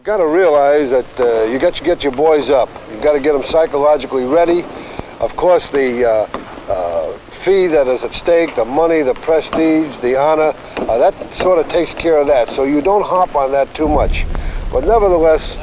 You've got to realize that you got to get your boys up. You've got to get them psychologically ready. Of course, the fee that is at stake, the money, the prestige, the honor, that sort of takes care of that. So you don't hop on that too much. But nevertheless,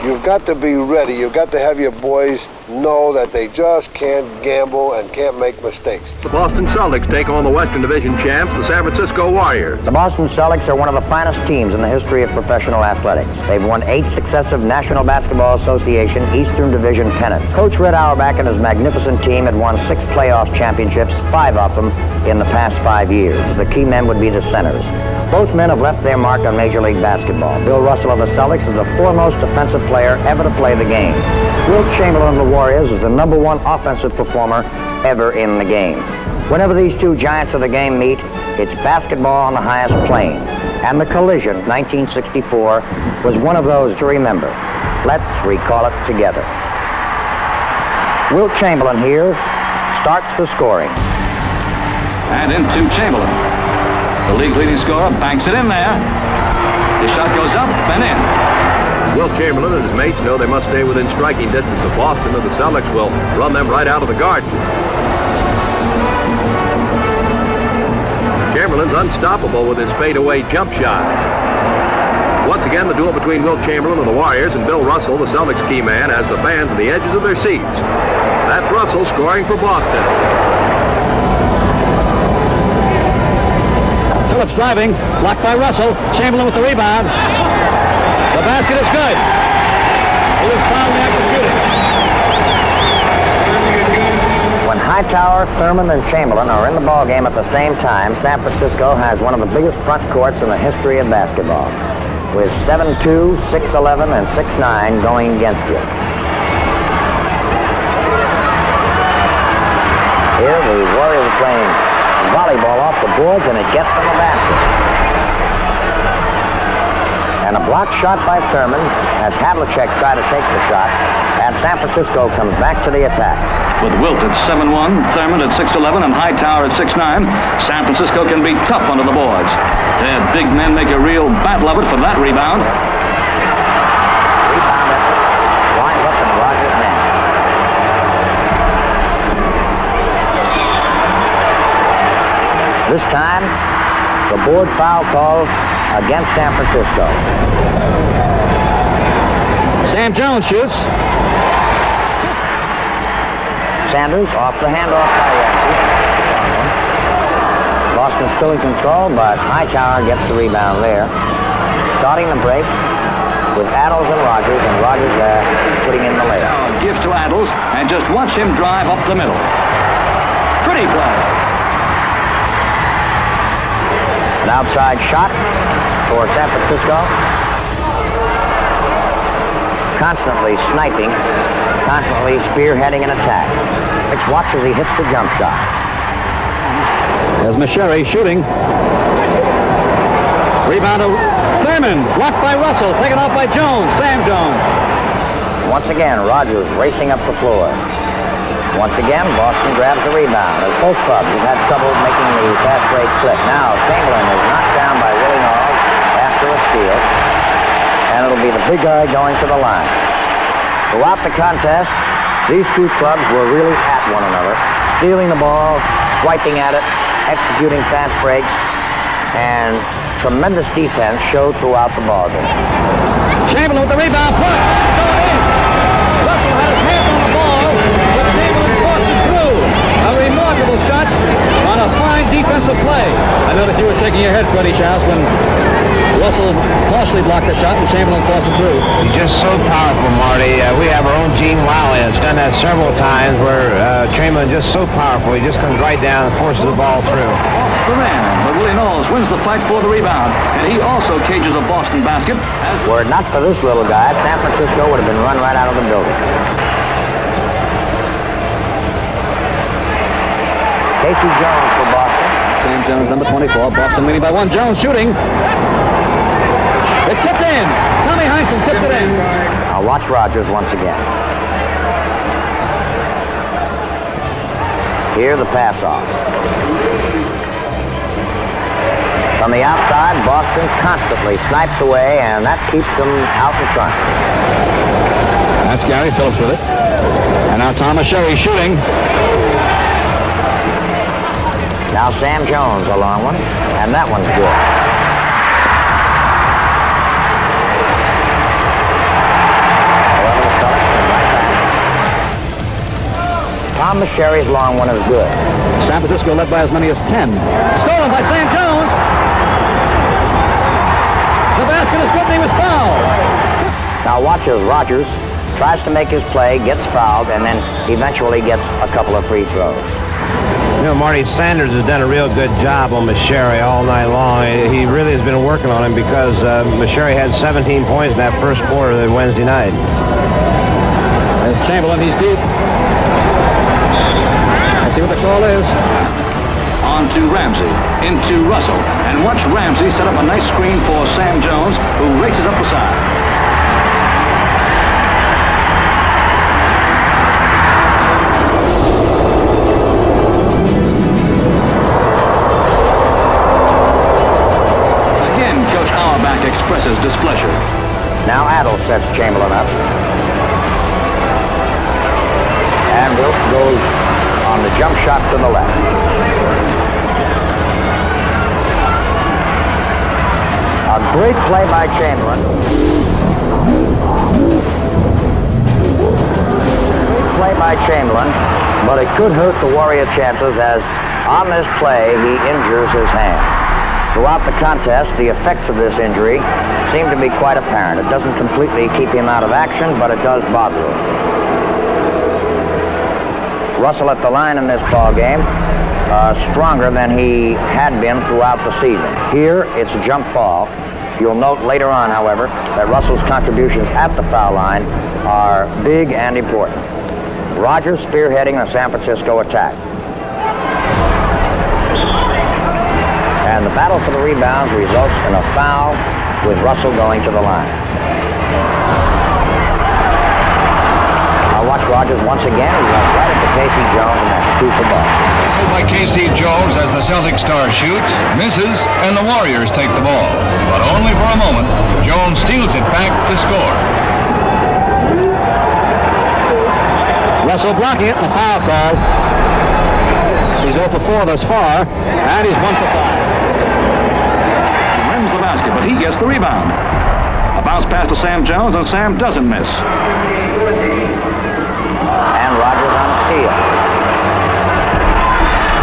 you've got to be ready. You've got to have your boys know that they just can't gamble and can't make mistakes. The Boston Celtics take on the Western Division champs, the San Francisco Warriors. The Boston Celtics are one of the finest teams in the history of professional athletics. They've won 8 successive National Basketball Association Eastern Division pennants. Coach Red Auerbach and his magnificent team had won 6 playoff championships, 5 of them in the past 5 years. The key men would be the centers. Both men have left their mark on Major League Baseball. Bill Russell of the Celtics is the foremost offensive player ever to play the game. Wilt Chamberlain of the Warriors is the #1 offensive performer ever in the game. Whenever these two giants of the game meet, it's basketball on the highest plane. And the collision, 1964, was one of those to remember. Let's recall it together. Wilt Chamberlain here starts the scoring. And into Chamberlain. The league's leading scorer banks it in there. His shot goes up and in. Wilt Chamberlain and his mates know they must stay within striking distance of Boston, or the Celtics will run them right out of the Garden. Chamberlain's unstoppable with his fadeaway jump shot. Once again, the duel between Wilt Chamberlain of the Warriors and Bill Russell, the Celtics key man, has the fans at the edges of their seats. That's Russell scoring for Boston. Phillips driving, blocked by Russell. Chamberlain with the rebound. The basket is good. He was fouled in the act of shooting. When Hightower, Thurman, and Chamberlain are in the ballgame at the same time, San Francisco has one of the biggest front courts in the history of basketball, with 7'2", 6'11", and 6'9" going against you. Here the Warriors are playing volleyball off the boards, and it gets them a basket. And a blocked shot by Thurman as Havlicek tried to take the shot, and San Francisco comes back to the attack. With Wilt at 7'1", Thurman at 6'11", and Hightower at 6'9", San Francisco can be tough under the boards. Their big men make a real battle of it for that rebound. Rebound effort winds up in Rogers' hand. This time, the board foul call against San Francisco. Sam Jones shoots. Sanders off the handoff by Ramsey. Boston still in control, but Hightower gets the rebound there. Starting the break with Addles and Rogers putting in the layup. Gives to Addles, and just watch him drive up the middle. Pretty play. An outside shot for San Francisco. Constantly sniping, constantly spearheading an attack. Let's watch as he hits the jump shot. There's Masheri shooting. Rebound to Thurman, blocked by Russell, taken off by Jones, Sam Jones. Once again, Rogers racing up the floor. Once again, Boston grabs the rebound. As both clubs have had trouble making the fast break slip. Now, Chamberlain is knocked down by Willie Knowles after a steal. And it'll be the big guy going to the line. Throughout the contest, these two clubs were really at one another, stealing the ball, swiping at it, executing fast breaks, and tremendous defense showed throughout the ballgame. Chamberlain with the rebound, put in. Russell had his hands on the ball, but Chamberlain forced it through. A remarkable shot on a fine defensive play. I know that you were shaking your head, Freddie Schaus, when Russell partially blocked the shot and Chamberlain forced it through. He's just so powerful, Marty. We have our own Gene Wiley that's done that several times where Chamberlain just so powerful. He just comes right down and forces the ball through. Off the man, but Willie Knowles wins the fight for the rebound, and he also cages a Boston basket. Were it not for this little guy, San Francisco would have been run right out of the building. Casey Jones for Boston. Sam Jones, number 24. Boston leading by 1. Jones shooting. It's tipped in. Tommy Heinsohn tipped it in. Now watch Rogers once again. Here the pass off. From the outside, Boston constantly snipes away, and that keeps them out in front. That's Gary Phillips with it. And now Tom Sherry shooting. Now Sam Jones, a long one, and that one's good. Tom Sherry's long one is good. San Francisco led by as many as 10. Stolen by Sam Jones. The basket is good, and he was fouled. Now watch as Rogers tries to make his play, gets fouled, and then eventually gets a couple of free throws. You know, Marty, Sanders has done a real good job on Masheri all night long. He really has been working on him because Masheri had 17 points in that first quarter of Wednesday night. There's Chamberlain, he's deep. Let's see what the call is. On to Ramsey, into Russell, and watch Ramsey set up a nice screen for Sam Jones, who races up the side. Expresses displeasure. Now Adel sets Chamberlain up. And Wilt goes on the jump shot to the left. A great play by Chamberlain. Great play by Chamberlain, but it could hurt the Warrior chances as on this play he injures his hand. Throughout the contest, the effects of this injury seem to be quite apparent. It doesn't completely keep him out of action, but it does bother him. Russell at the line in this ball game, stronger than he had been throughout the season. Here, it's a jump ball. You'll note later on, however, that Russell's contributions at the foul line are big and important. Rogers spearheading the San Francisco attack. And the battle for the rebounds results in a foul with Russell going to the line. Now watch Rogers once again. He runs right into Casey Jones, and that's 2 for ball. Hustled by Casey Jones as the Celtic star shoots, misses, and the Warriors take the ball. But only for a moment. Jones steals it back to score. Russell blocking it, and the foul call. He's 0 for 4 thus far, and he's 1 for 5. Rims the basket, but he gets the rebound. A bounce pass to Sam Jones, and Sam doesn't miss. And Rogers on a steal.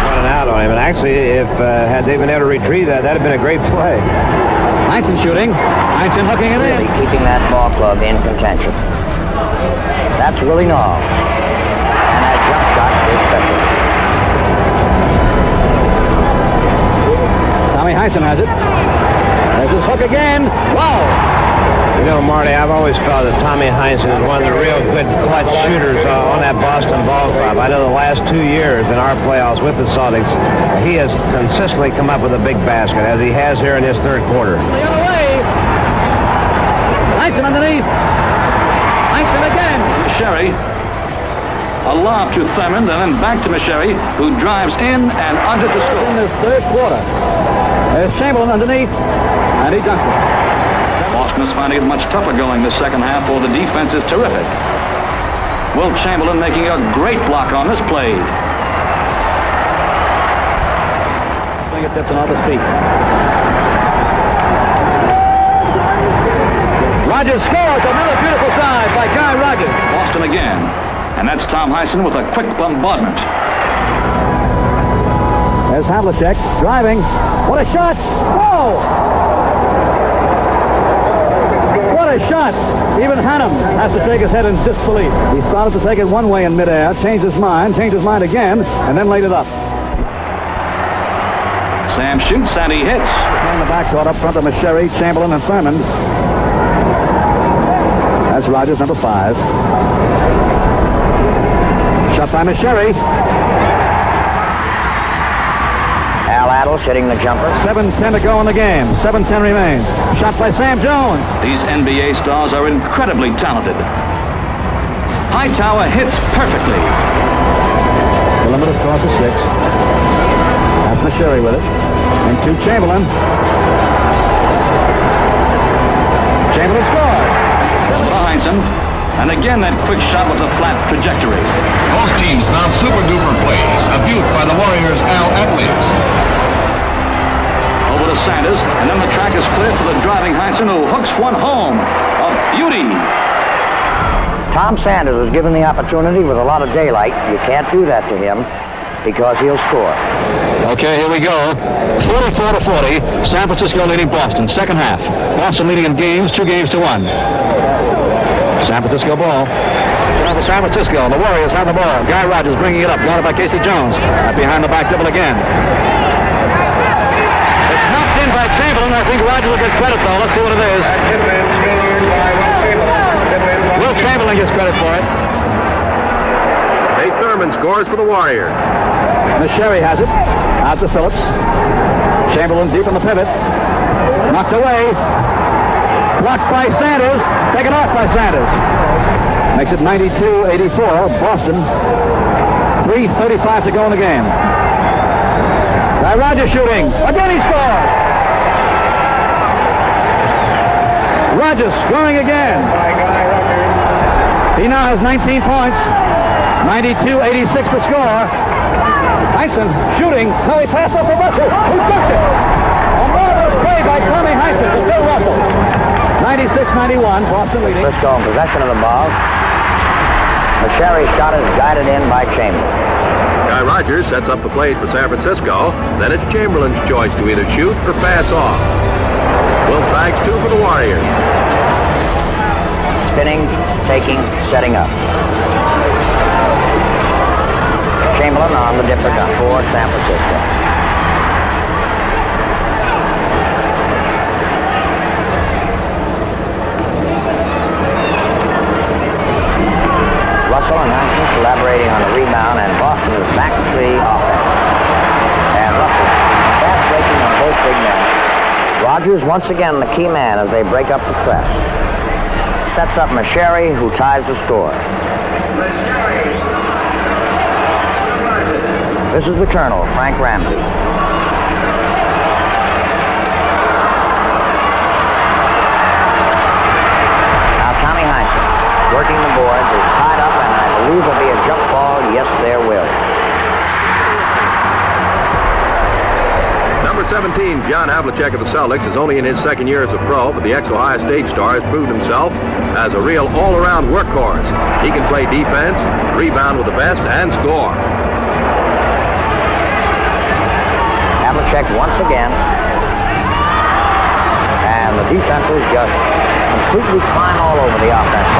Running out on him, and actually, if had they been able to retrieve that, that'd have been a great play. Heinsohn shooting. Heinsohn hooking it Really in. keeping that ball club in contention. That's Willie Nall. And that jump shot is special. Tommy Heinsohn has it. There's his hook again. Wow! You know, Marty, I've always felt that Tommy Heinsohn is one of the real good clutch shooters on that Boston ball club. I know the last 2 years in our playoffs with the Celtics, he has consistently come up with a big basket, as he has here in this third quarter. The other way. Heinsohn underneath. Heinsohn again. Masheri. A lob to Thurmond, and then back to Masheri, who drives in and under to score. In this third quarter. There's Chamberlain underneath, and he dunks it. Boston is finding it much tougher going this second half, for the defense is terrific. Wilt Chamberlain making a great block on this play. Fingertips and off his feet. Rogers scores another beautiful drive by Guy Rogers. Boston again. And that's Tom Heinsohn with a quick bombardment. There's Havlicek driving. What a shot! Whoa! What a shot! Even Hannum has to shake his head in disbelief. He started to take it one way in midair, changed his mind again, and then laid it up. Sam shoots and he hits. In the backcourt up front of Masheri, Chamberlain, and Thurmond. That's Rogers, number 5. Shot by Masheri. Al Adels hitting the jumper. 7:10 to go in the game. 7:10 remains. Shot by Sam Jones. These NBA stars are incredibly talented. Hightower hits perfectly. The limit is across the 6. That's Masheri with it. And to Chamberlain. Chamberlain scores. Heinsohn. And again, that quick shot with a flat trajectory. Both teams mount super-duper plays. A beaut by the Warriors' Al Athletes. Over to Sanders, and then the track is cleared for the driving Heinsohn, who hooks one home. A beauty. Tom Sanders was given the opportunity with a lot of daylight. You can't do that to him because he'll score. Okay, here we go. 44-40. San Francisco leading Boston. Second half. Boston leading in games, 2-1. San Francisco ball. Now for San Francisco. The Warriors have the ball. Guy Rogers bringing it up. Guarded by Casey Jones. Behind the back dribble again. It's knocked in by Chamberlain. I think Rogers will get credit, though. Let's see what it is. Wilt Chamberlain gets credit for it. Nate Thurman scores for the Warriors. Sherry has it. Out to Phillips. Chamberlain deep in the pivot. Knocked away. Blocked by Sanders. Taken off by Sanders. Makes it 92-84. Boston. 3:35 to go in the game. Guy Rogers shooting. Again he scores. Rogers scoring again. He now has 19 points. 92-86 to score. Heinsohn shooting. Now he passed up to Russell. Who took it? A marvelous play by Tommy Heinsohn to Bill Russell. 96-91. Boston leading. Frisco in possession of the ball. Sherry's shot is guided in by Chamberlain. Guy Rogers sets up the plays for San Francisco. Then it's Chamberlain's choice to either shoot or pass off. Wilt bags 2 for the Warriors. Spinning, taking, setting up. Chamberlain on the dipper gun for San Francisco. Russell and Heinsohn collaborating on the rebound, and Boston is back to the offense. And Russell fast breaking on both big men. Rogers once again the key man as they break up the press. Sets up Sherry, who ties the score. This is the Colonel, Frank Ramsey. Now Tommy Heinsohn working the boards, is tied up, and I believe there'll be a jump ball. Yes, there will. Number 17, John Havlicek of the Celtics, is only in his second year as a pro, but the ex-Ohio State star has proved himself as a real all-around workhorse. He can play defense, rebound with the best, and score. Havlicek once again. And the defenses just completely climb all over the offense.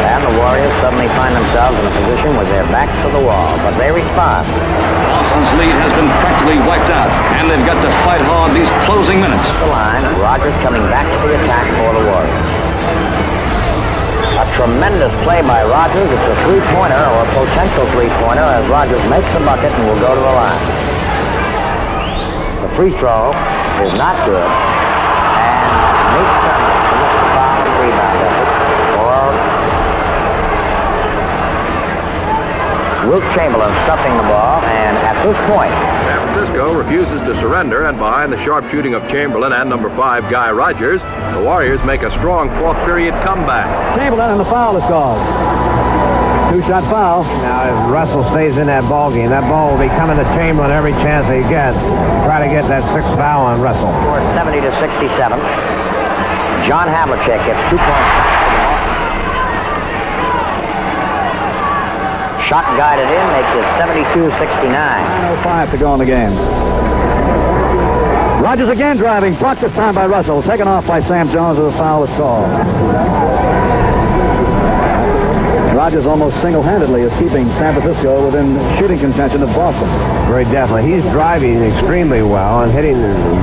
And the Warriors suddenly find themselves in a position with their backs to the wall, but they respond. Boston's lead has been practically wiped out, and they've got to fight hard these closing minutes. The line, and Rogers coming back to the attack for the Warriors. A tremendous play by Rogers. It's a three-pointer, or a potential three-pointer, as Rogers makes the bucket and will go to the line. The free throw is not good, and Nate Thurman commits the foul and rebound effort for Wilt Chamberlain stuffing the ball, and at this point, San Francisco refuses to surrender, and behind the sharp shooting of Chamberlain and number 5 Guy Rogers, the Warriors make a strong fourth period comeback. Chamberlain, and the foul is called. Two-shot foul. Now, if Russell stays in that ball game, that ball will be coming to Chamberlain every chance he gets. Try to get that 6th foul on Russell. Score 70-67. John Havlicek gets 2 points. Shot guided in, makes it 72-69. 9:05 to go in the game. Rogers again driving, blocked this time by Russell. Taken off by Sam Jones as a foul is called. Rogers almost single-handedly is keeping San Francisco within shooting contention of Boston. Very definitely. He's driving extremely well and hitting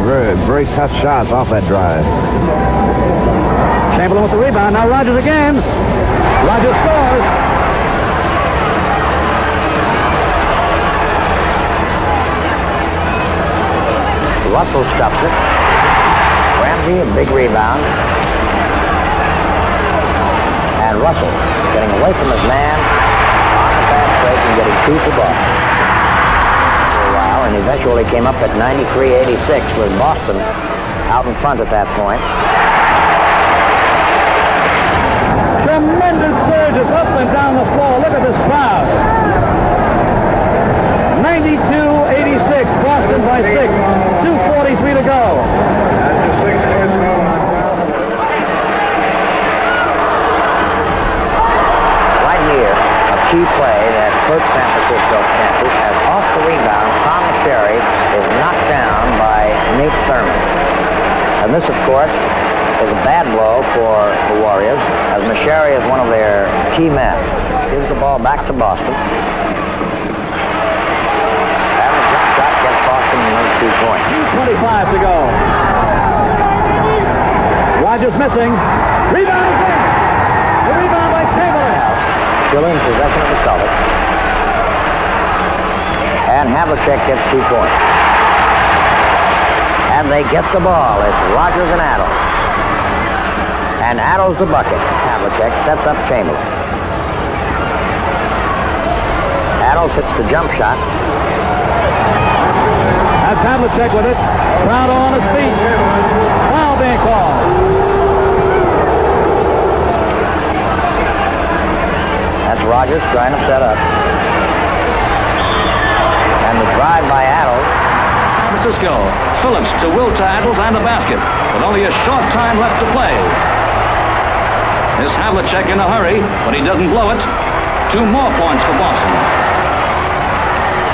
very, very tough shots off that drive. Chamberlain with the rebound. Now Rogers again. Rogers scores. Russell stuffs it. Ramsey, a big rebound. And Russell getting away from his man on the fast break and getting 2 to ball. and eventually came up at 93-86 with Boston out in front at that point. Tremendous surges up and down the floor. Look at this crowd. 92-86, Boston by 6. 2:43 to go. Right here, a key play that hurt San Francisco chances, as off the rebound, Tom Sherry is knocked down by Nate Thurman. And this, of course, is a bad blow for the Warriors, as Mashari is one of their key men. Gives the ball back to Boston. And the jump shot gets Boston another 2 points. 2:25 to go. Rogers missing. Rebound again. The rebound by Chamberlain. Still in possession of the Celtics. And Havlicek gets 2 points. And they get the ball. It's Rogers and Adams. And Adams the bucket. Havlicek sets up Chamberlain. Adams hits the jump shot. That's Havlicek with it. Crowd on his feet. Foul being called. That's Rogers trying to set up. And the drive by Adams. San Francisco. Phillips to Wilt Chamberlain and the basket, with only a short time left to play. This Havlicek in a hurry, but he doesn't blow it. 2 more points for Boston.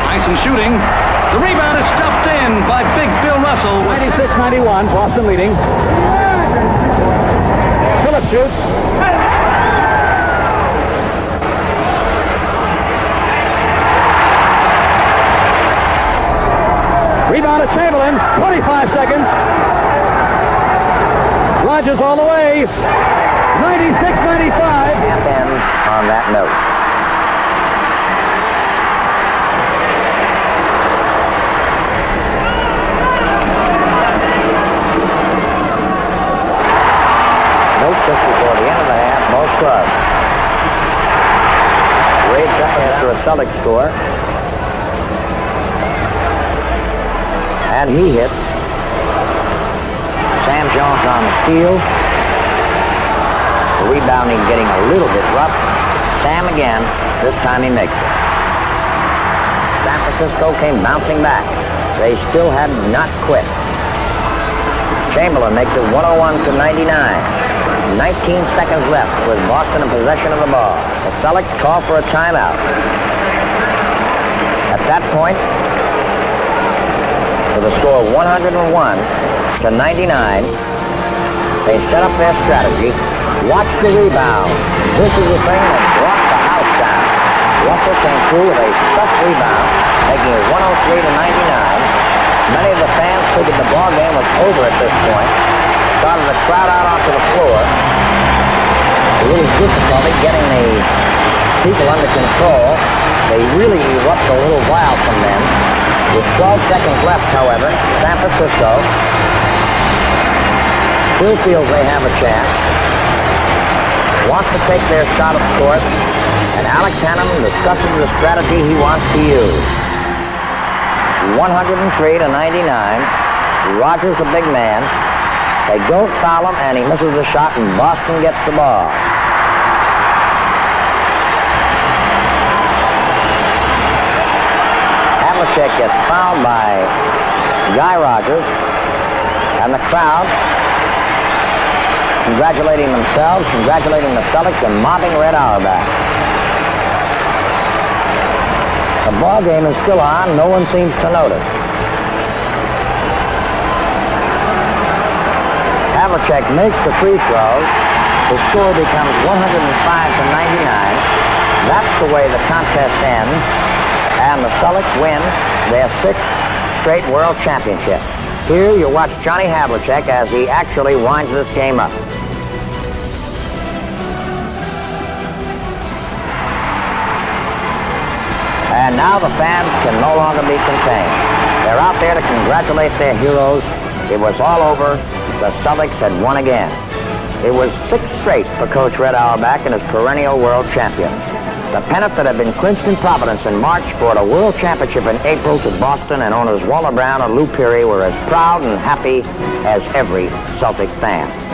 Tyson shooting. The rebound is stuffed in by Big Bill Russell. 96-91, Boston leading. Phillips shoots. Rebound to Chamberlain, 25 seconds. Rogers all the way. 96-95. Half end on that note. Note just before the end of the half, both clubs. Wade's up after a Celtics score. And he hits. Sam Jones on the steal. The rebounding getting a little bit rough. Sam again. This time he makes it. San Francisco came bouncing back. They still had not quit. Chamberlain makes it 101-99. 19 seconds left with Boston in possession of the ball. The Celtics call for a timeout. At that point, with a score of 101-99, they set up their strategy. Watch the rebound. This is the thing that brought the house down. Russell came through with a tough rebound, making it 103-99. Many of the fans figured the ball game was over at this point. Started to crowd out onto the floor. A little difficulty getting the people under control. They really erupt a little while from them. With 12 seconds left, however, San Francisco still feels they have a chance. Wants to take their shot, of course, and Alex Hannum discusses the strategy he wants to use. 103-99. Rogers, a big man. They don't foul him, and he misses the shot, and Boston gets the ball. Havlicek gets fouled by Guy Rogers, and the crowd congratulating themselves, congratulating the Celtics, and mobbing Red Auerbach. The ball game is still on. No one seems to notice. Havlicek makes the free throws. The score becomes 105-99. That's the way the contest ends. And the Celtics win their 6th straight world championship. Here you watch Johnny Havlicek as he actually winds this game up. And now the fans can no longer be contained. They're out there to congratulate their heroes. It was all over. The Celtics had won again. It was 6 straight for Coach Red Auerbach and his perennial world champions. The pennant that had been clinched in Providence in March brought a world championship in April to Boston, and owners Waller Brown and Lou Peary were as proud and happy as every Celtic fan.